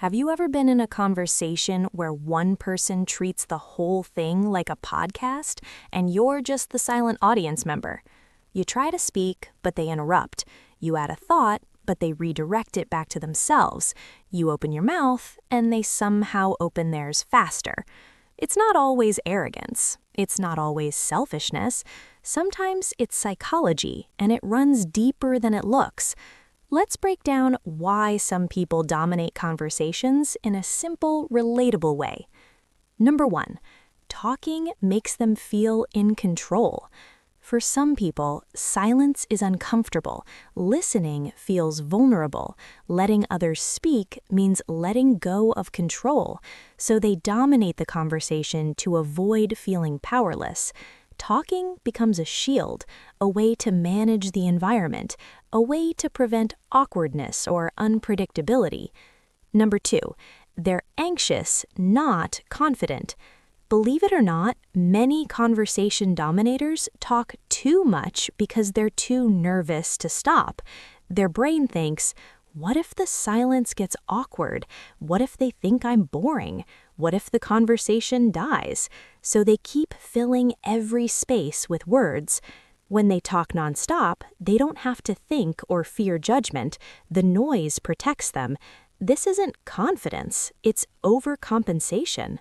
Have you ever been in a conversation where one person treats the whole thing like a podcast and you're just the silent audience member? You try to speak, but they interrupt. You add a thought, but they redirect it back to themselves. You open your mouth, and they somehow open theirs faster. It's not always arrogance. It's not always selfishness. Sometimes it's psychology, and it runs deeper than it looks. Let's break down why some people dominate conversations in a simple, relatable way. Number 1, talking makes them feel in control. For some people, silence is uncomfortable. Listening feels vulnerable. Letting others speak means letting go of control. So they dominate the conversation to avoid feeling powerless. Talking becomes a shield, a way to manage the environment, a way to prevent awkwardness or unpredictability. Number 2, they're anxious, not confident. Believe it or not, many conversation dominators talk too much because they're too nervous to stop. Their brain thinks, what if the silence gets awkward? What if they think I'm boring? What if the conversation dies? So they keep filling every space with words. When they talk nonstop, they don't have to think or fear judgment. The noise protects them. This isn't confidence, it's overcompensation.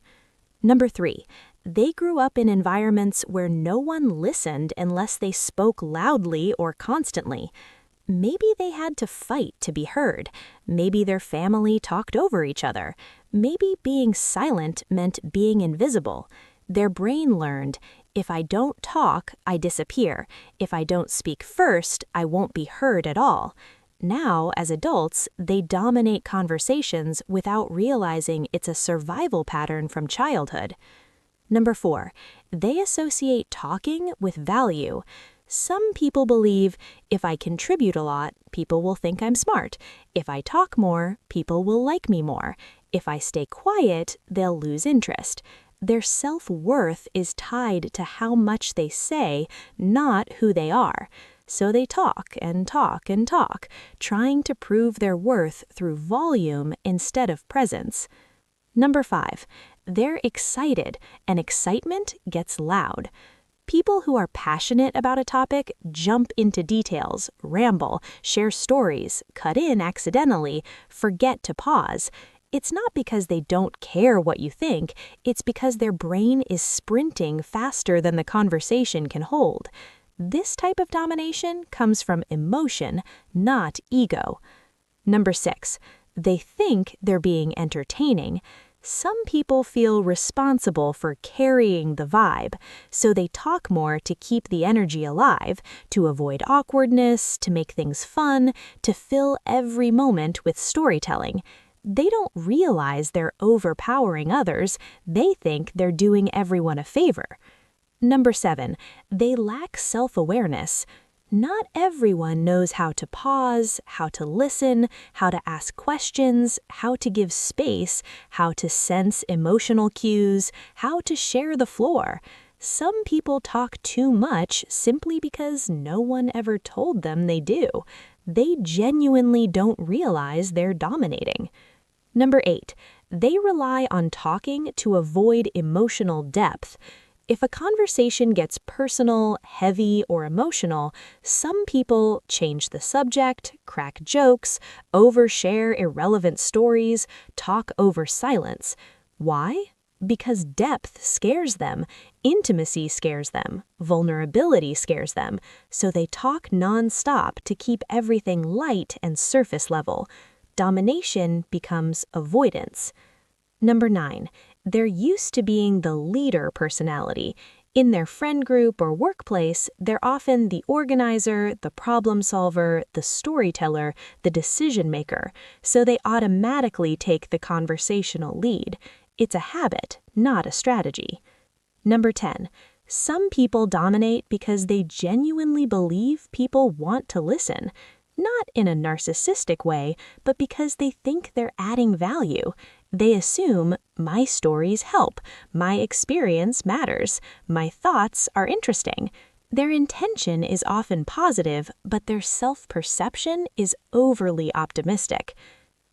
Number 3, they grew up in environments where no one listened unless they spoke loudly or constantly. Maybe they had to fight to be heard. Maybe their family talked over each other. Maybe being silent meant being invisible. Their brain learned, if I don't talk, I disappear. If I don't speak first, I won't be heard at all. Now, as adults, they dominate conversations without realizing it's a survival pattern from childhood. Number 4, they associate talking with value. Some people believe, if I contribute a lot, people will think I'm smart. If I talk more, people will like me more. If I stay quiet, they'll lose interest. Their self-worth is tied to how much they say, not who they are. So they talk and talk and talk, trying to prove their worth through volume instead of presence. Number 5, they're excited, and excitement gets loud. People who are passionate about a topic jump into details, ramble, share stories, cut in accidentally, forget to pause. It's not because they don't care what you think, it's because their brain is sprinting faster than the conversation can hold. This type of domination comes from emotion, not ego. Number 6, they think they're being entertaining. Some people feel responsible for carrying the vibe, so they talk more to keep the energy alive, to avoid awkwardness, to make things fun, to fill every moment with storytelling. They don't realize they're overpowering others. They think they're doing everyone a favor. Number 7, they lack self-awareness. Not everyone knows how to pause, how to listen, how to ask questions, how to give space, how to sense emotional cues, how to share the floor. Some people talk too much simply because no one ever told them they do. They genuinely don't realize they're dominating. Number 8, they rely on talking to avoid emotional depth. If a conversation gets personal, heavy, or emotional, some people change the subject, crack jokes, overshare irrelevant stories, talk over silence. Why? Because depth scares them, intimacy scares them, vulnerability scares them, so they talk nonstop to keep everything light and surface level. Domination becomes avoidance. Number 9, they're used to being the leader personality. In their friend group or workplace, they're often the organizer, the problem solver, the storyteller, the decision maker, so they automatically take the conversational lead. It's a habit, not a strategy. Number 10, some people dominate because they genuinely believe people want to listen. Not in a narcissistic way, but because they think they're adding value. They assume, my stories help, my experience matters, my thoughts are interesting. Their intention is often positive, but their self-perception is overly optimistic.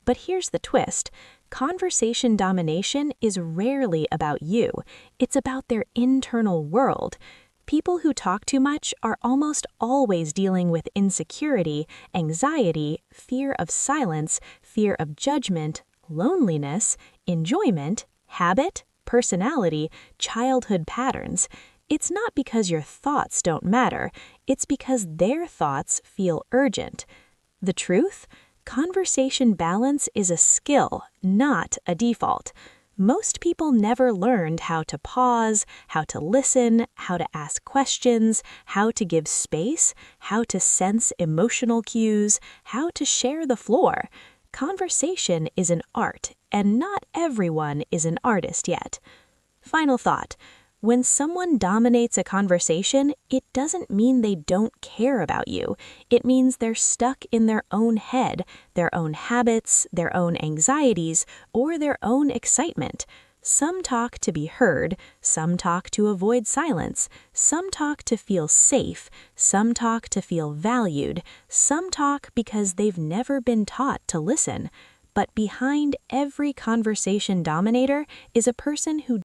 But here's the twist. Conversation domination is rarely about you. It's about their internal world. People who talk too much are almost always dealing with insecurity, anxiety, fear of silence, fear of judgment, loneliness, enjoyment, habit, personality, childhood patterns. It's not because your thoughts don't matter, it's because their thoughts feel urgent. The truth? Conversation balance is a skill, not a default. Most people never learned how to pause, how to listen, how to ask questions, how to give space, how to sense emotional cues, how to share the floor. Conversation is an art, and not everyone is an artist yet. Final thought. When someone dominates a conversation, it doesn't mean they don't care about you. It means they're stuck in their own head, their own habits, their own anxieties, or their own excitement. Some talk to be heard, some talk to avoid silence, some talk to feel safe, some talk to feel valued, some talk because they've never been taught to listen. But behind every conversation dominator is a person who